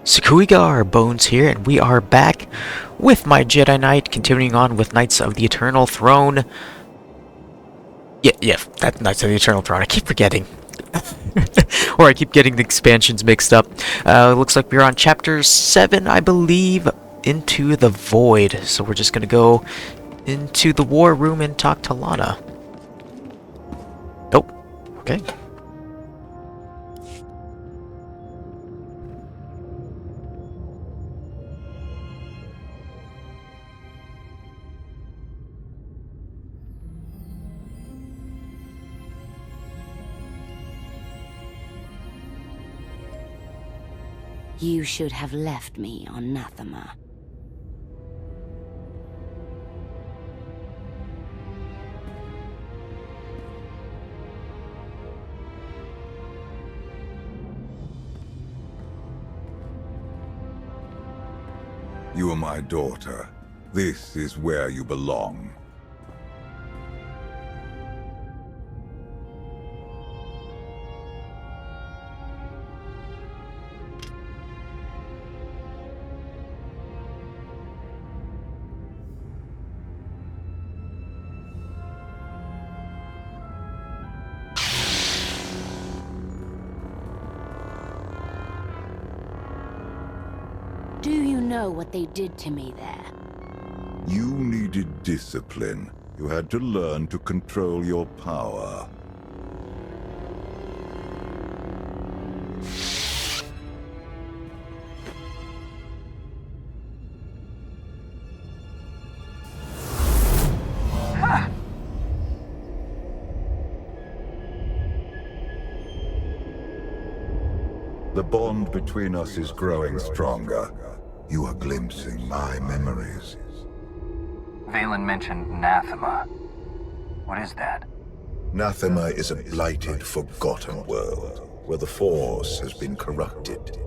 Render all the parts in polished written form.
Sakuigar Bones here, and we are back with my Jedi Knight, continuing on with Knights of the Eternal Throne. Yeah, that Knights of the Eternal Throne. I keep forgetting. Or I keep getting the expansions mixed up. Looks like we're on chapter 7, I believe, Into the Void. So we're just gonna go into the war room and talk to Lana. Oh, okay. You should have left me on Nathema. You are my daughter. This is where you belong. Do you know what they did to me there? You needed discipline. You had to learn to control your power. The bond between us is growing stronger. You are glimpsing my memories. VII mentioned Nathema. What is that? Nathema is a blighted, forgotten world, where the Force has been corrupted.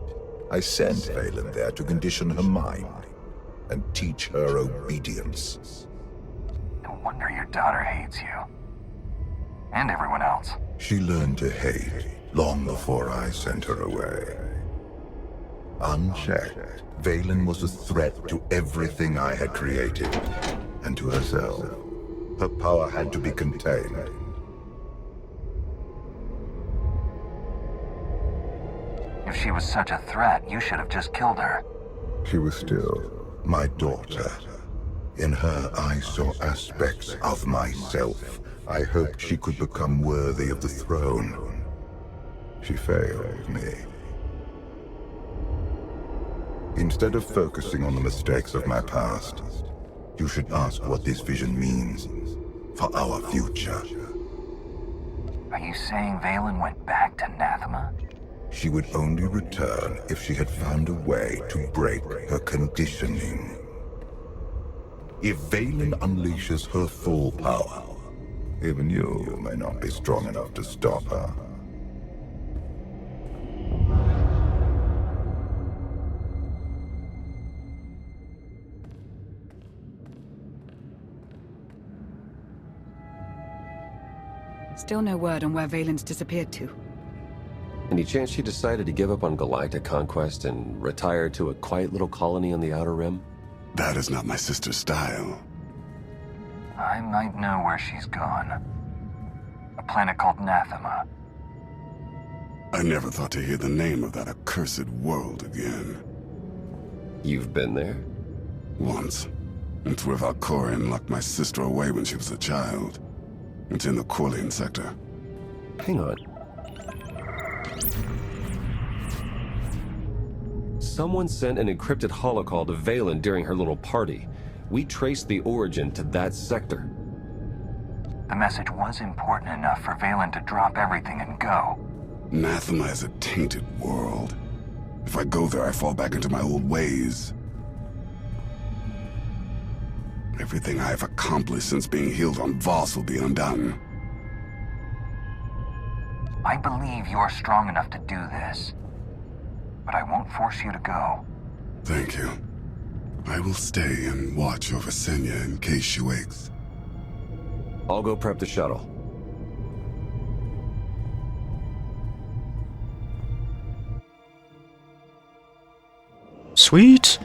I sent Valen there to condition her mind, and teach her obedience. No wonder your daughter hates you. And everyone else. She learned to hate long before I sent her away. Unchecked, Valen was a threat to everything I had created, and to herself. Her power had to be contained. If she was such a threat, you should have just killed her. She was still my daughter. In her, I saw aspects of myself. I hoped she could become worthy of the throne. She failed me. Instead of focusing on the mistakes of my past, you should ask what this vision means for our future. Are you saying Valen went back to Nathema? She would only return if she had found a way to break her conditioning. If Valen unleashes her full power, even you may not be strong enough to stop her. Still no word on where Valen's disappeared to. Any chance she decided to give up on galactic conquest and retire to a quiet little colony on the Outer Rim? That is not my sister's style. I might know where she's gone. A planet called Nathema. I never thought to hear the name of that accursed world again. You've been there? Once. It's where Valkorion locked my sister away when she was a child. It's in the Corlean sector. Hang on. Someone sent an encrypted holocall to Valen during her little party. We traced the origin to that sector. The message was important enough for Valen to drop everything and go. Nathema is a tainted world. If I go there, I fall back into my old ways. Everything I have accomplished since being healed on Voss will be undone. I believe you're strong enough to do this. But I won't force you to go. Thank you. I will stay and watch over Senya in case she wakes. I'll go prep the shuttle. Sweet!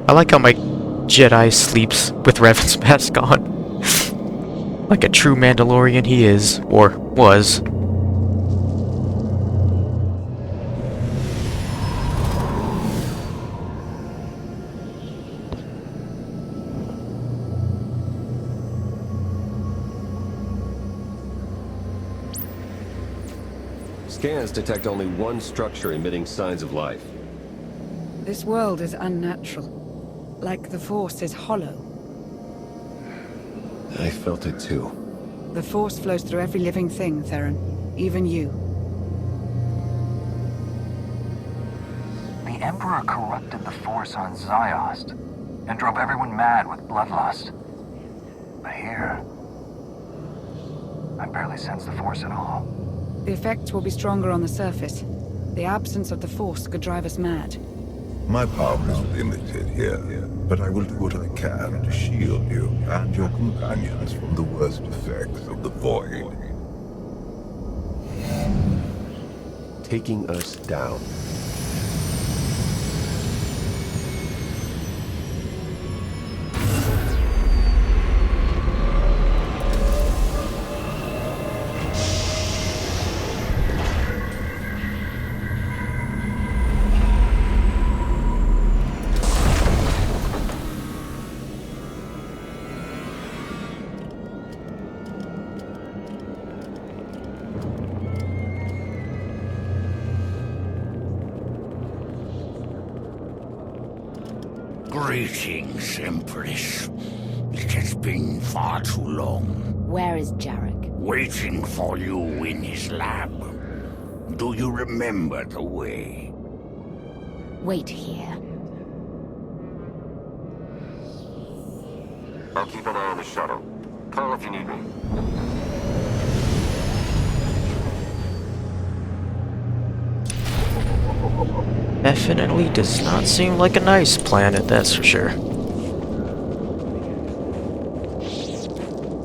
I like how my Jedi sleeps with Revan's mask on. Like a true Mandalorian he is, or was. Scans detect only one structure emitting signs of life. This world is unnatural. Like the Force is hollow. I felt it too. The Force flows through every living thing, Theron. Even you. The Emperor corrupted the Force on Ziost and drove everyone mad with bloodlust. But here, I barely sense the Force at all. The effects will be stronger on the surface. The absence of the Force could drive us mad. My power is limited here, but I will do what I can to shield you and your companions from the worst effects of the Void. Taking us down. Greetings, Empress. It has been far too long. Where is Jarek? Waiting for you in his lab. Do you remember the way? Wait here. I'll keep an eye on the shuttle. Call if you need me. Definitely does not seem like a nice planet, that's for sure.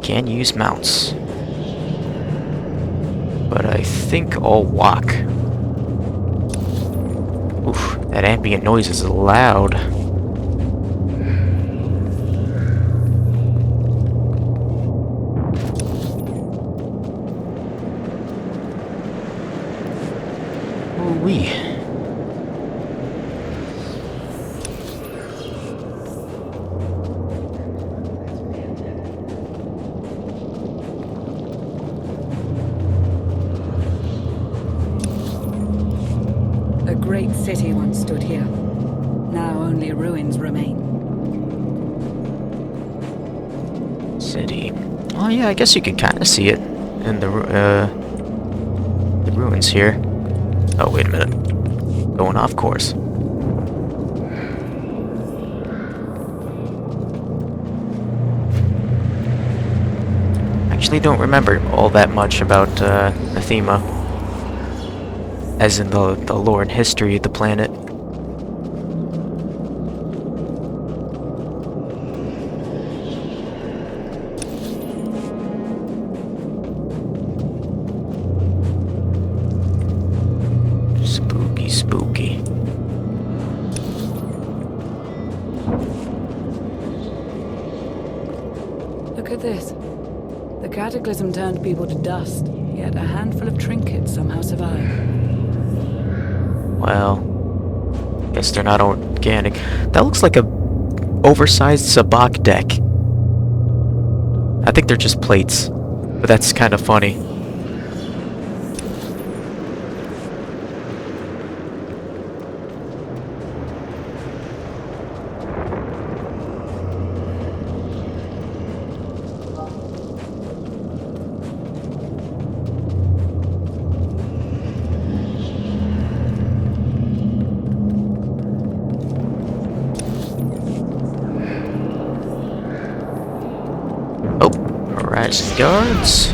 Can use mounts. But I think I'll walk. Oof, that ambient noise is loud. Ooh-wee. A great city once stood here. Now only ruins remain. City. Oh yeah, I guess you can kind of see it in the ruins here. Oh, wait a minute. Going off course. Actually don't remember all that much about Athema. As in the lore and history of the planet. Spooky, spooky. Look at this. The cataclysm turned people to dust, yet a handful of trinkets somehow survived. Well, guess they're not organic. That looks like a oversized sabacc deck. I think they're just plates, but that's kind of funny. Horizon guards.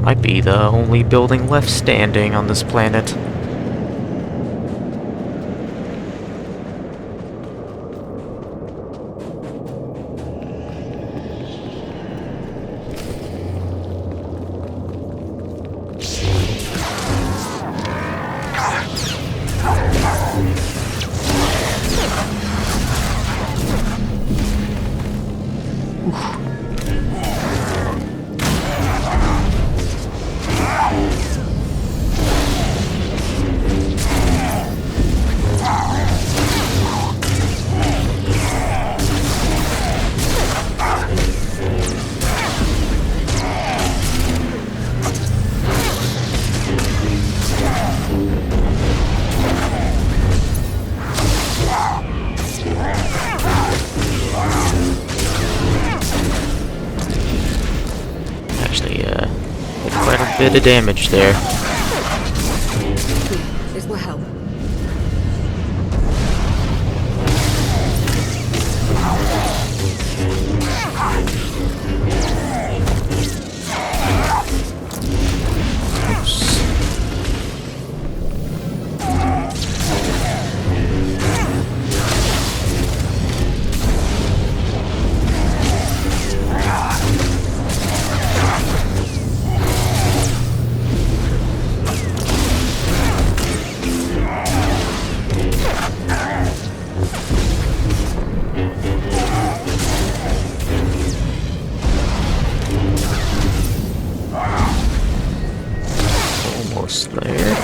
Might be the only building left standing on this planet. Quite a bit of damage there. This will help. Almost there.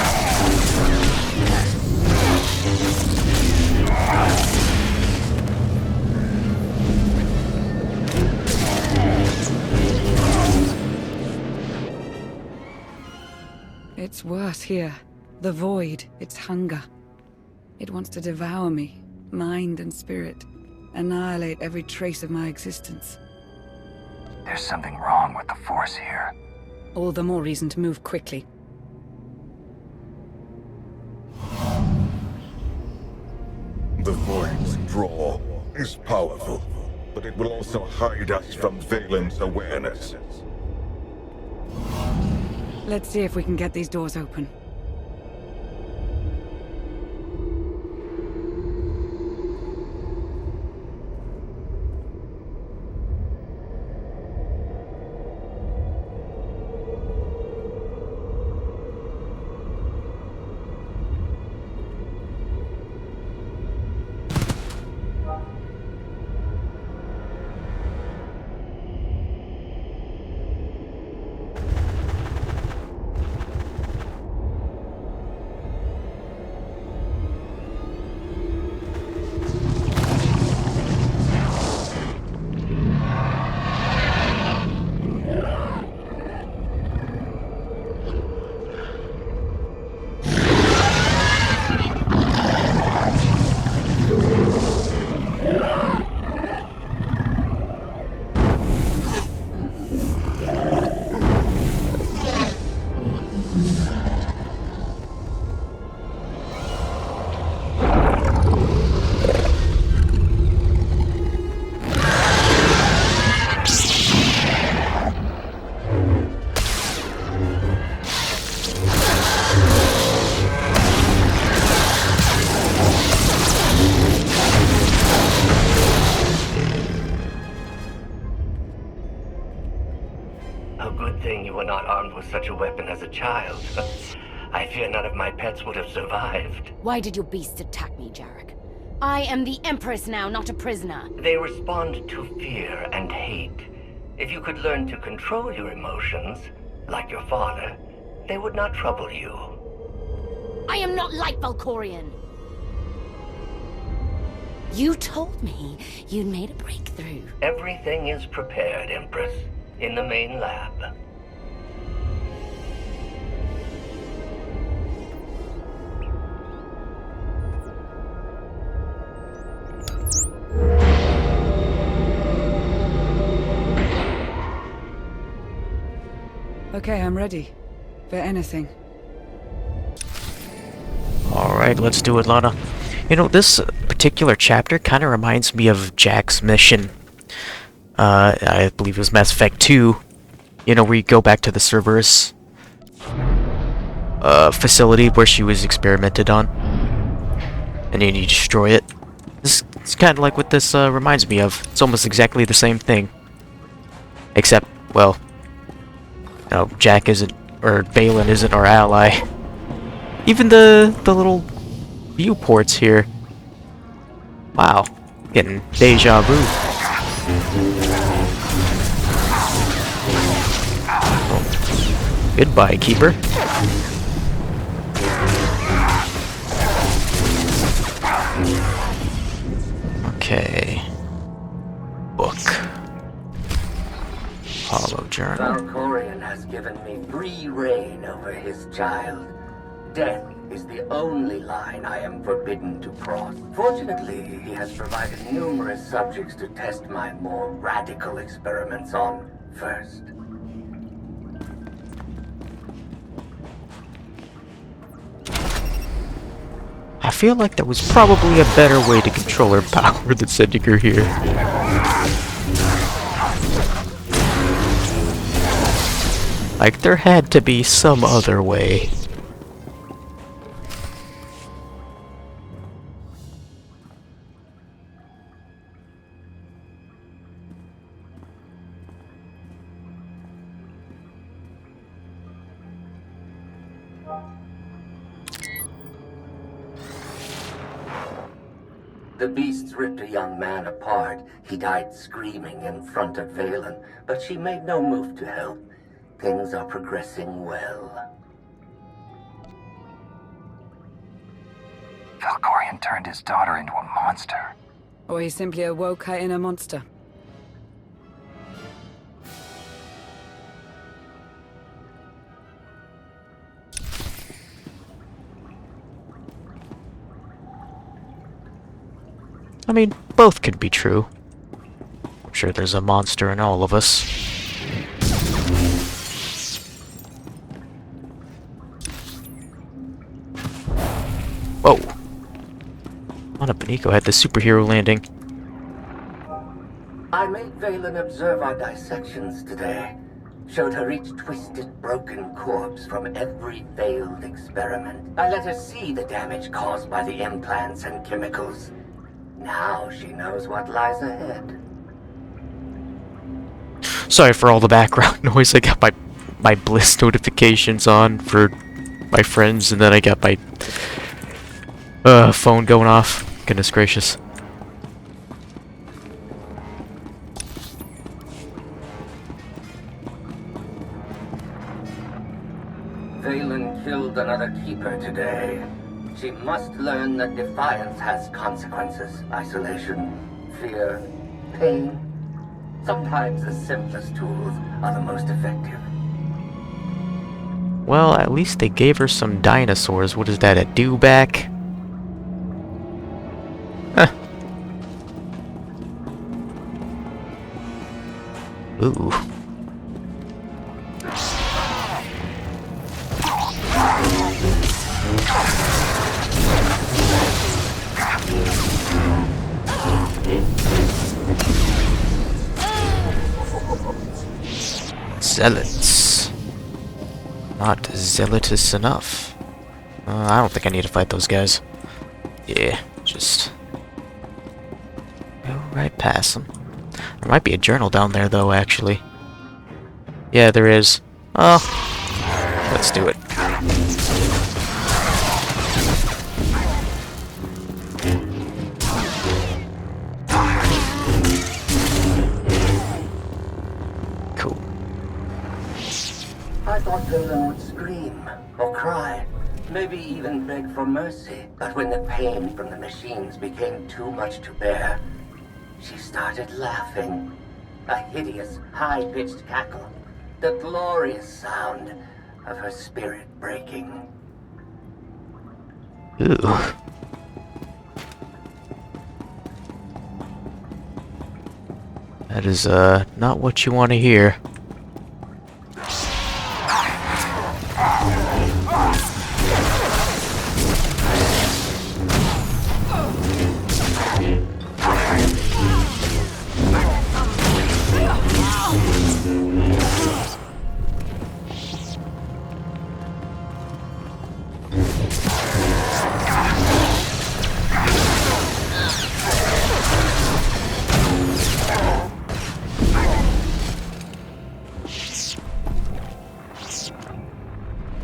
It's worse here. The void, its hunger. It wants to devour me, mind and spirit. Annihilate every trace of my existence. There's something wrong with the Force here. All the more reason to move quickly. The Void's draw is powerful, but it will also hide us from Valen's awareness. Let's see if we can get these doors open. Such a weapon as a child. I fear none of my pets would have survived. Why did your beasts attack me, Jarek? I am the Empress now, not a prisoner. They respond to fear and hate. If you could learn to control your emotions, like your father, they would not trouble you. I am not like Valkorion. You told me you'd made a breakthrough. Everything is prepared, Empress, in the main lab. Okay, I'm ready. For anything. Alright, let's do it, Lana. You know, this particular chapter kind of reminds me of Jack's mission. I believe it was Mass Effect 2, You know, we go back to the Cerberus facility where she was experimented on, and then you destroy it. This is kind of like what this reminds me of. It's almost exactly the same thing, except, well, no, Jack isn't, or Valen isn't our ally. Even the little viewports here. Wow, getting deja vu. Oh. Goodbye, Keeper. Okay. Book. Hollow journal. Valkorion has given me free reign over his child. Death is the only line I am forbidden to cross. Fortunately, he has provided numerous subjects to test my more radical experiments on first. I feel like there was probably a better way to control her power than sending her here. Like, there had to be some other way. The beasts ripped a young man apart. He died screaming in front of Valen, but she made no move to help. Things are progressing well. Valkorion turned his daughter into a monster. Or he simply awoke her inner monster. I mean, both could be true. I'm sure there's a monster in all of us. Whoa! Lana Beniko had the superhero landing. I made Valen observe our dissections today. Showed her each twisted, broken corpse from every failed experiment. I let her see the damage caused by the implants and chemicals. Now she knows what lies ahead. Sorry for all the background noise. I got my Bliss notifications on for my friends, and then I got my phone going off. Goodness gracious. Valen killed another keeper today. She must learn that defiance has consequences. Isolation, fear, pain. Sometimes the simplest tools are the most effective. Well, at least they gave her some dinosaurs. What is that, a dewback? Huh. Ooh. Zealots. Not zealotous enough. I don't think I need to fight those guys. Yeah, just go right past them. There might be a journal down there, though, actually. Yeah, there is. Oh, let's do it. Cool. I thought Valen would scream or cry, maybe even beg for mercy. But when the pain from the machines became too much to bear, she started laughing. A hideous, high-pitched cackle. The glorious sound of her spirit breaking. Ooh. That is, not what you want to hear.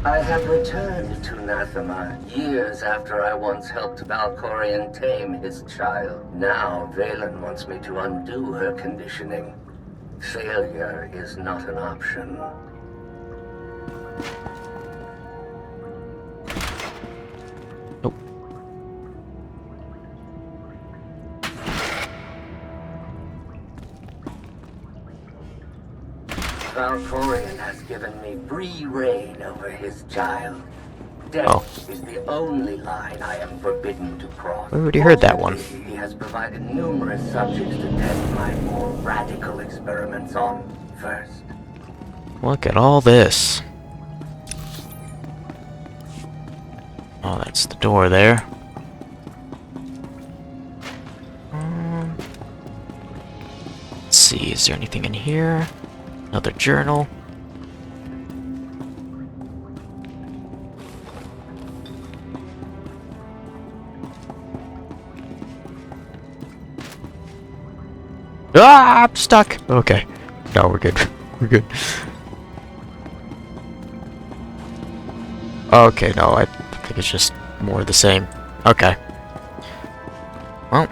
I have returned to Nathema years after I once helped Valkorion tame his child. Now Valen wants me to undo her conditioning. Failure is not an option. Nope. Valkorion has given me free reign over his child. Death is the only line I am forbidden to cross. We already heard that one. He has provided numerous subjects to test my more radical experiments on first. Look at all this. Oh, that's the door there. Let's see, is there anything in here? Another journal. Ah, I'm stuck. Okay. No, we're good. We're good. Okay, no, I think it's just more of the same. Okay. Well.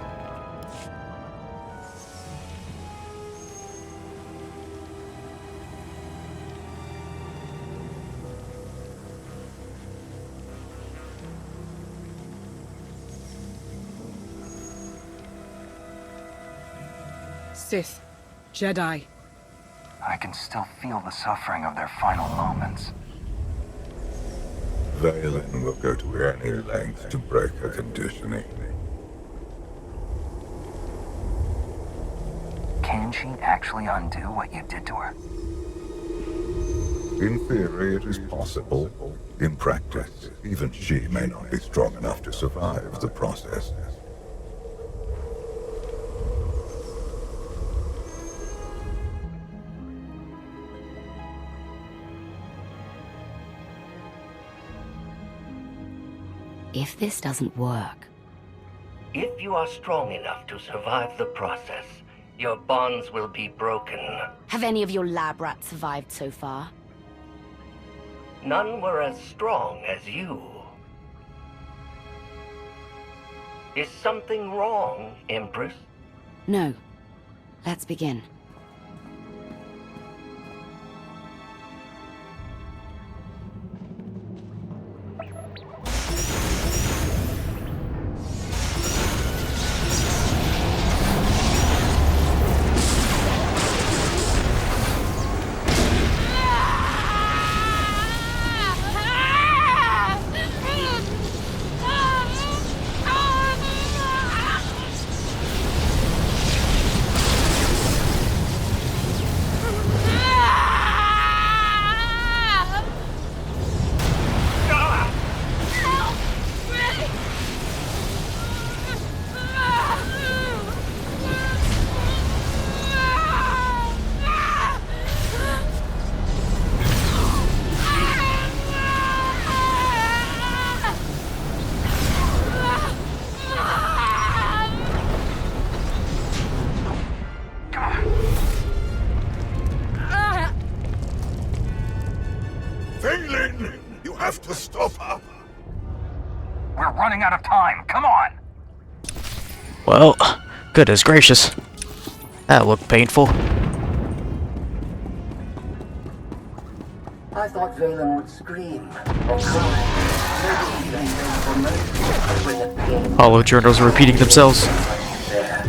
Sith. Jedi. I can still feel the suffering of their final moments. Valen will go to any length to break her conditioning. Can she actually undo what you did to her? In theory, it is possible. In practice, even she may not be strong enough to survive the process. If this doesn't work... If you are strong enough to survive the process, your bonds will be broken. Have any of your lab rats survived so far? None were as strong as you. Is something wrong, Empress? No. Let's begin. Valen! You have to stop her! We're running out of time. Come on! Well, goodness gracious. That looked painful. I thought Valen would scream or cry. Maybe even beg for mercy when the pain... Hollow journals are repeating themselves. There.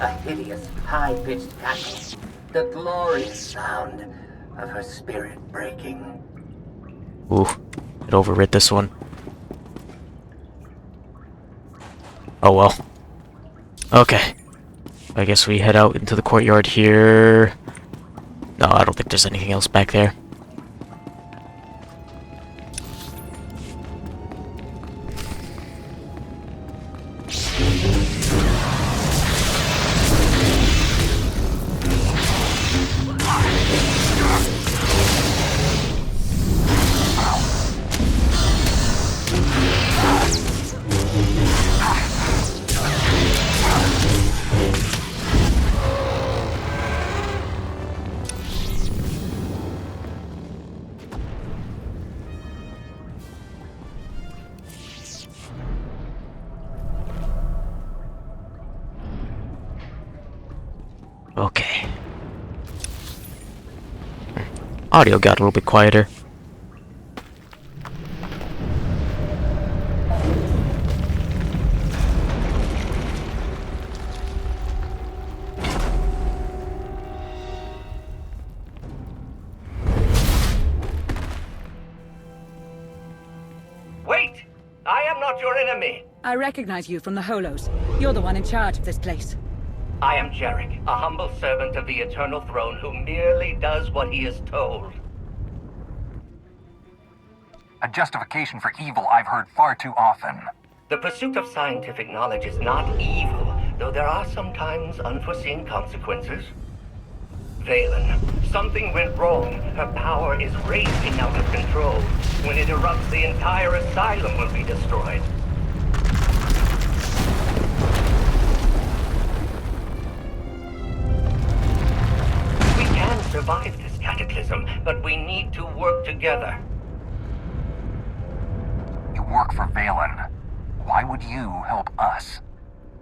A hideous, high-pitched cackle. The glorious sound of her spirit breaking. Ooh, it overwrit this one. Oh well. Okay. I guess we head out into the courtyard here. No, I don't think there's anything else back there. Okay. Audio got a little bit quieter. Wait! I am not your enemy! I recognize you from the Holos. You're the one in charge of this place. I am Jarek, a humble servant of the Eternal Throne who merely does what he is told. A justification for evil I've heard far too often. The pursuit of scientific knowledge is not evil, though there are sometimes unforeseen consequences. Valen, something went wrong. Her power is racing out of control. When it erupts, the entire asylum will be destroyed. We can survive this cataclysm, but we need to work together. You work for Valen. Why would you help us?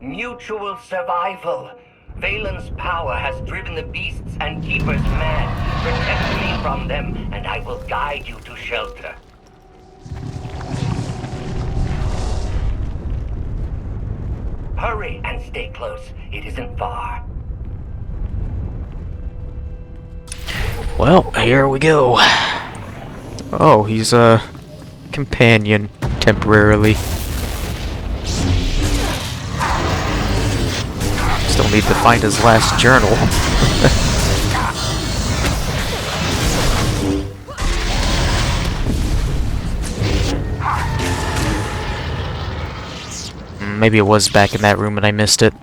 Mutual survival. Valen's power has driven the beasts and keepers mad. Protect me from them, and I will guide you to shelter. Hurry and stay close. It isn't far. Well, here we go. Oh, he's a companion temporarily. Still need to find his last journal. Maybe it was back in that room and I missed it.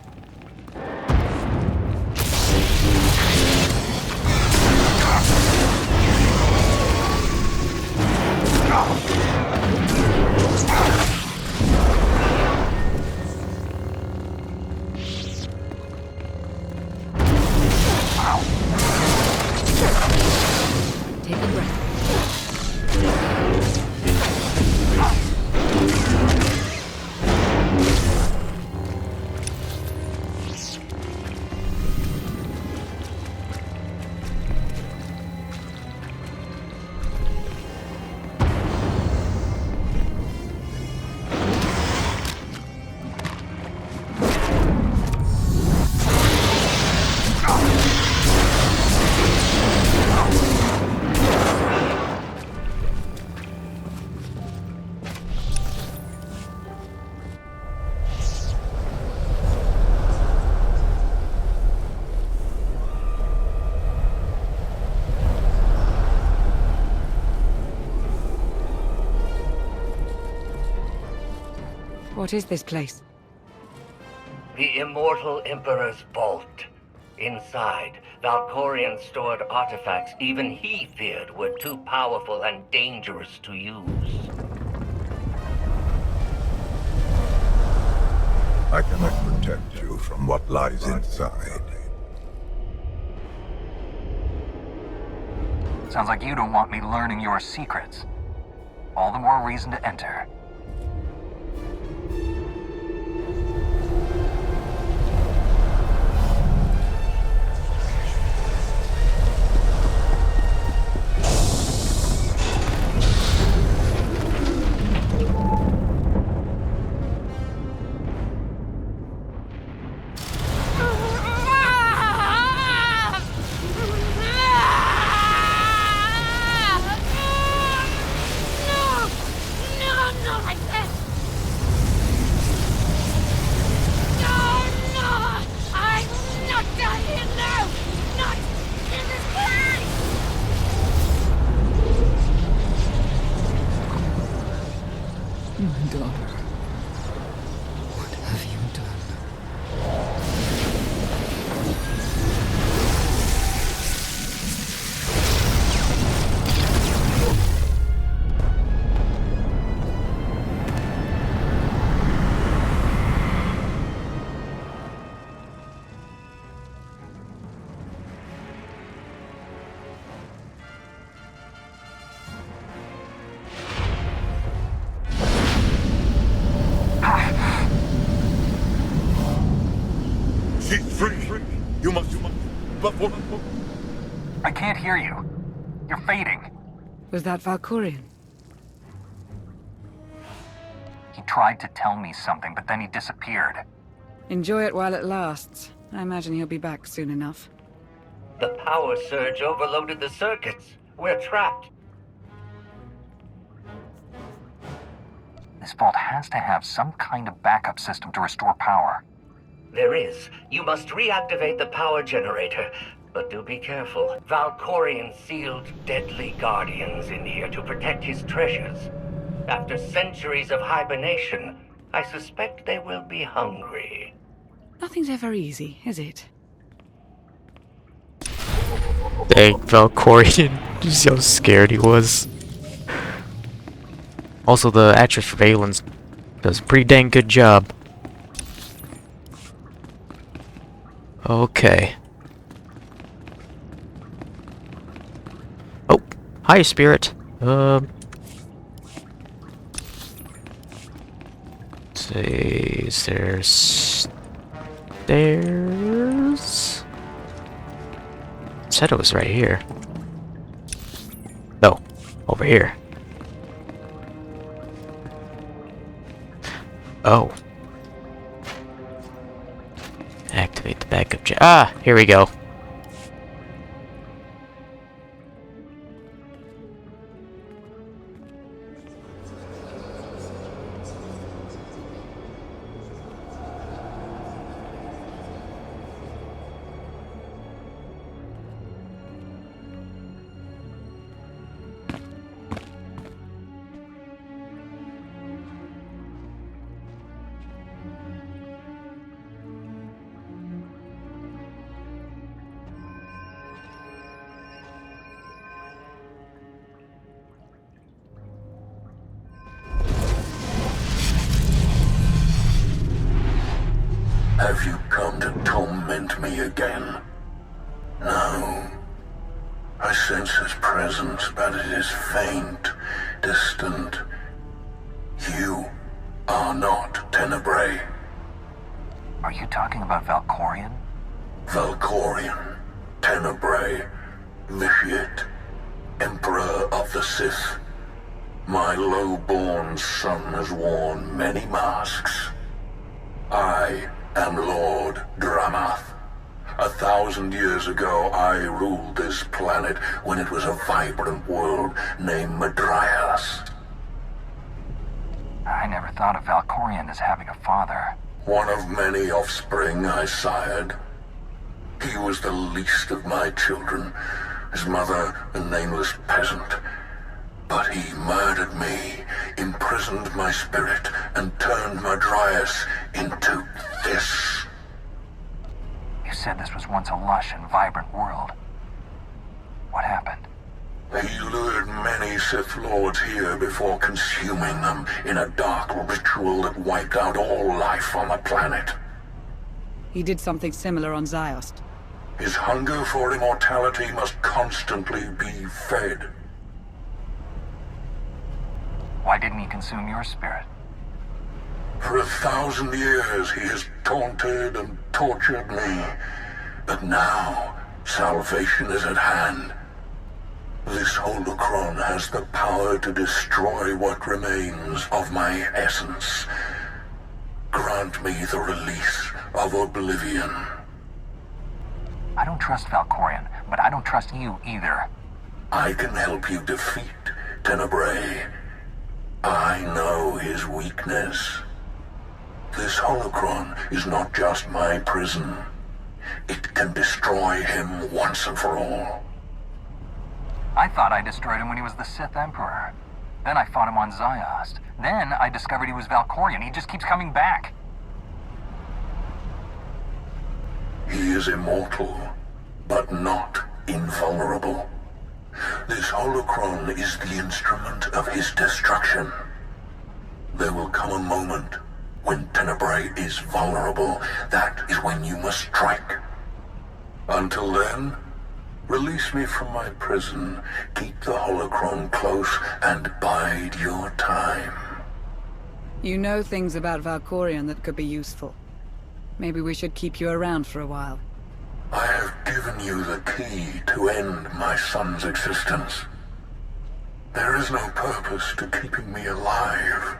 Take a breath. What is this place? The Immortal Emperor's vault. Inside, Valkorion stored artifacts even he feared were too powerful and dangerous to use. I cannot protect you from what lies inside. Sounds like you don't want me learning your secrets. All the more reason to enter. My daughter. What have you done? She's free. You must I can't hear you. You're fading. Was that Valkorian? He tried to tell me something, but then he disappeared. Enjoy it while it lasts. I imagine he'll be back soon enough. The power surge overloaded the circuits. We're trapped. This vault has to have some kind of backup system to restore power. There is. You must reactivate the power generator. But do be careful. Valkorian sealed deadly guardians in here to protect his treasures. After centuries of hibernation, I suspect they will be hungry. Nothing's ever easy, is it? Dang, Valkorian. You see how scared he was. Also, the actress for Valen's does a pretty dang good job. Okay. Oh, hi, Spirit. Let's see, is there stairs? Said it was right here. No, over here. Oh. Activate the backup gen. Ah, here we go. Have you come to torment me again? No. I sense his presence, but it is faint, distant. You are not Tenebrae. Are you talking about Valkorian? Valkorian, Tenebrae, Vitiate, Emperor of the Sith. My low-born son has worn many masks. I am Lord Dramath. 1,000 years ago, I ruled this planet when it was a vibrant world named Madrias. I never thought of Valkorian as having a father. One of many offspring I sired. He was the least of my children, his mother a nameless peasant. But he murdered me, imprisoned my spirit, and turned Madrias into this. You said this was once a lush and vibrant world. What happened? He lured many Sith Lords here before consuming them in a dark ritual that wiped out all life on the planet. He did something similar on Ziost. His hunger for immortality must constantly be fed. Why didn't he consume your spirit? For 1,000 years he has taunted and tortured me. But now, salvation is at hand. This holocron has the power to destroy what remains of my essence. Grant me the release of oblivion. I don't trust Valkorian, but I don't trust you either. I can help you defeat Tenebrae. I know his weakness. This holocron is not just my prison. It can destroy him once and for all. I thought I destroyed him when he was the Sith Emperor. Then I fought him on Ziost. Then I discovered he was Valkorian. He just keeps coming back. He is immortal, but not invulnerable. This holocron is the instrument of his destruction. There will come a moment when Tenebrae is vulnerable. That is when you must strike. Until then, release me from my prison, keep the holocron close, and bide your time. You know things about Valkorian that could be useful. Maybe we should keep you around for a while. I have given you the key to end my son's existence. There is no purpose to keeping me alive.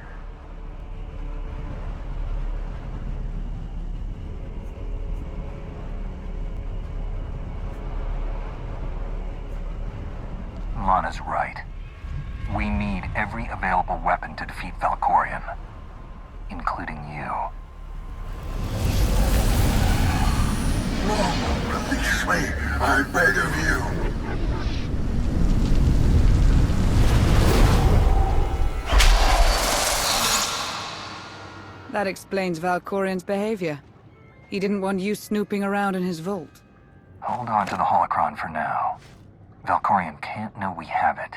Lana's right. We need every available weapon to defeat Valkorion, including you. No, release me, I beg of you. That explains Valkorion's behavior. He didn't want you snooping around in his vault. Hold on to the holocron for now. Valkorion can't know we have it.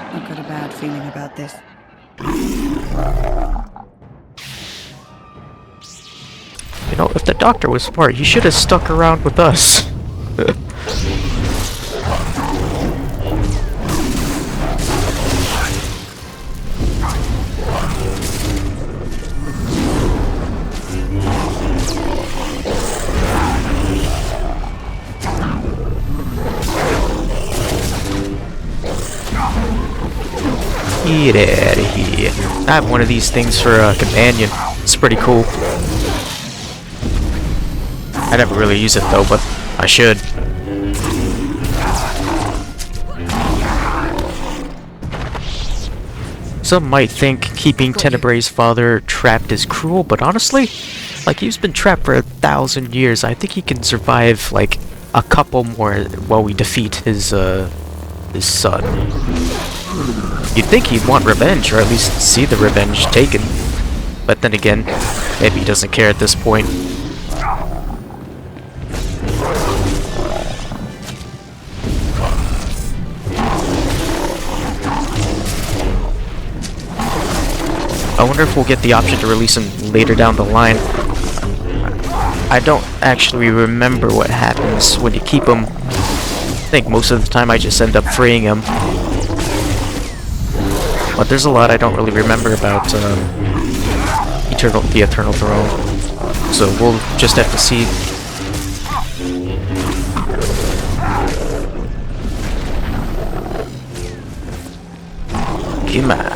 I've got a bad feeling about this. You know, if the doctor was smart, he should have stuck around with us. Get out of here. I have one of these things for a companion. It's pretty cool. I never really use it though, but I should. Some might think keeping Tenebray's father trapped is cruel, but honestly, like, he's been trapped for 1,000 years. I think he can survive like a couple more while we defeat his son. You'd think he'd want revenge, or at least see the revenge taken. But then again, maybe he doesn't care at this point. I wonder if we'll get the option to release him later down the line. I don't actually remember what happens when you keep him. I think most of the time I just end up freeing him. But there's a lot I don't really remember about the Eternal Throne. So we'll just have to see. Come on.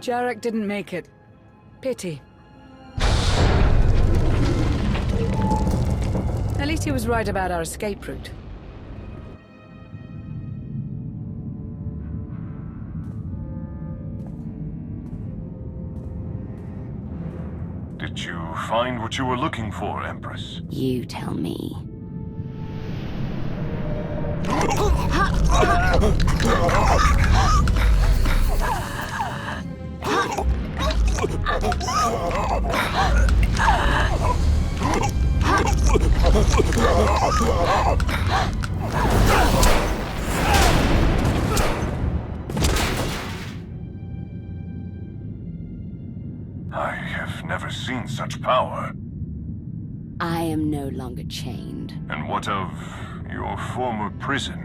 Jarek didn't make it. Pity. At least he was right about our escape route. Did you find what you were looking for, Empress? You tell me. I have never seen such power. I am no longer chained. And what of your former prison?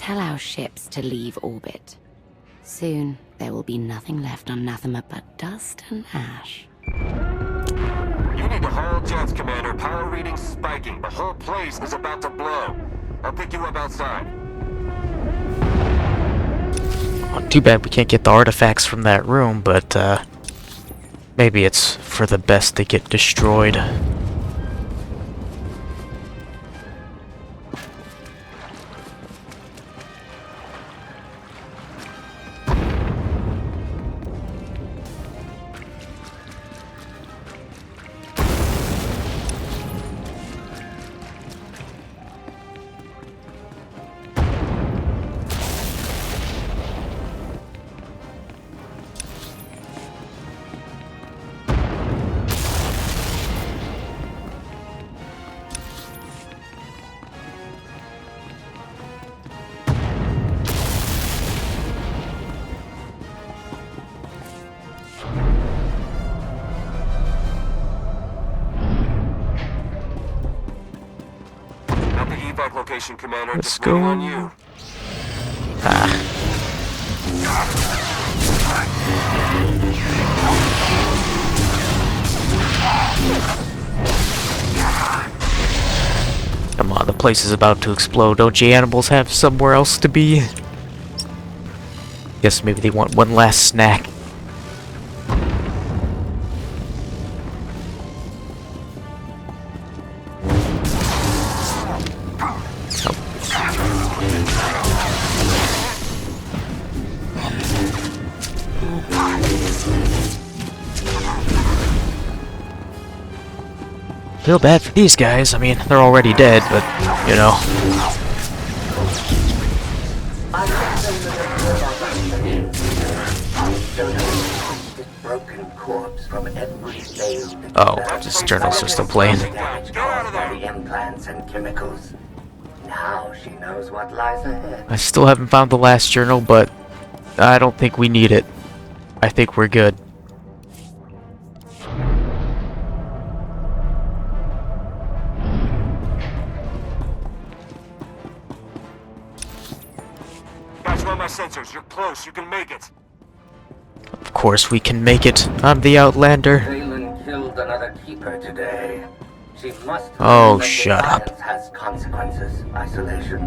Tell our ships to leave orbit. Soon, there will be nothing left on Nathema but dust and ash. You need to haul jets, Commander. Power readings spiking. The whole place is about to blow. I'll pick you up outside. Oh, too bad we can't get the artifacts from that room, but maybe it's for the best they get destroyed. At the evac location, Commander. Let's Just waiting go. on you. Come on, the place is about to explode. Don't you animals have somewhere else to be? Guess maybe they want one last snack. Feel bad for these guys. I mean, they're already dead, but, you know. Oh, this journals are still playing. Implants and chemicals. Now she knows what lies ahead. I still haven't found the last journal, but I don't think we need it. I think we're good. Guys, run my sensors. You're close. You can make it. Of course we can make it. I'm the Outlander. Valen killed another keeper today. She must Oh, learn that shut up. defiance has consequences. Isolation,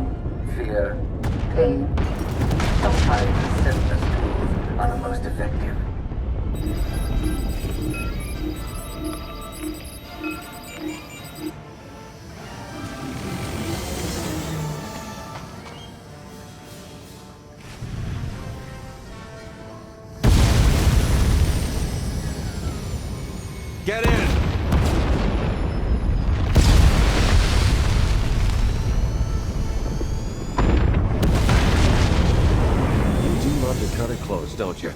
fear, pain. Sometimes the simplest tools are the most effective. Get in! You do love to cut it close, don't you?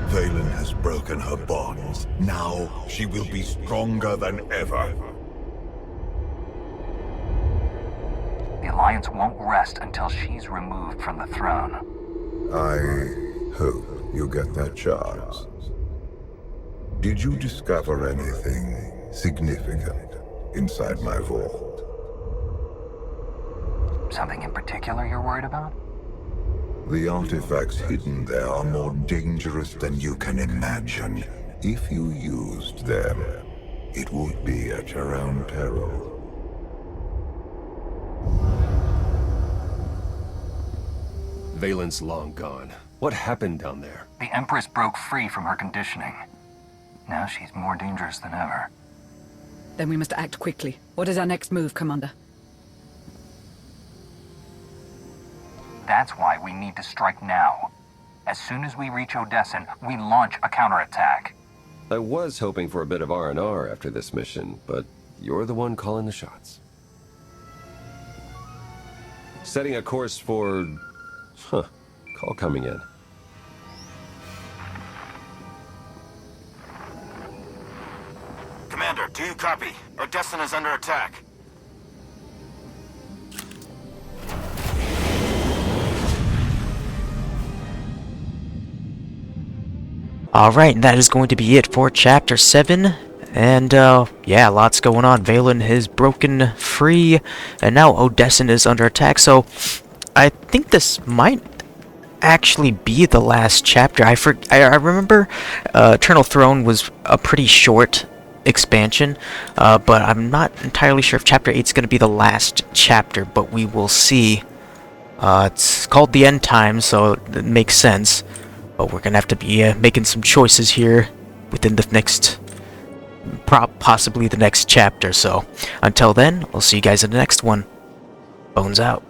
Valen has broken her bonds. Now she will be stronger than ever. The Alliance won't rest until she's removed from the throne. I hope you get that chance. Did you discover anything significant inside my vault? Something in particular you're worried about? The artifacts hidden there are more dangerous than you can imagine. If you used them, it would be at your own peril. Valen's long gone. What happened down there? The Empress broke free from her conditioning. Now she's more dangerous than ever. Then we must act quickly. What is our next move, Commander? That's why we need to strike now. As soon as we reach Odessin, we launch a counterattack. I was hoping for a bit of R&R after this mission, but you're the one calling the shots. Setting a course for... Call coming in. Commander, do you copy? Odessin is under attack. Alright, and that is going to be it for Chapter 7. And, yeah, lots going on. Valen has broken free, and now Odessin is under attack, so I think this might actually be the last chapter. I remember Eternal Throne was a pretty short expansion, but I'm not entirely sure if Chapter 8 is going to be the last chapter, but we will see. It's called The End Times, so it makes sense. But we're going to have to be making some choices here within the next, possibly the next chapter. So until then, I'll see you guys in the next one. Bones out.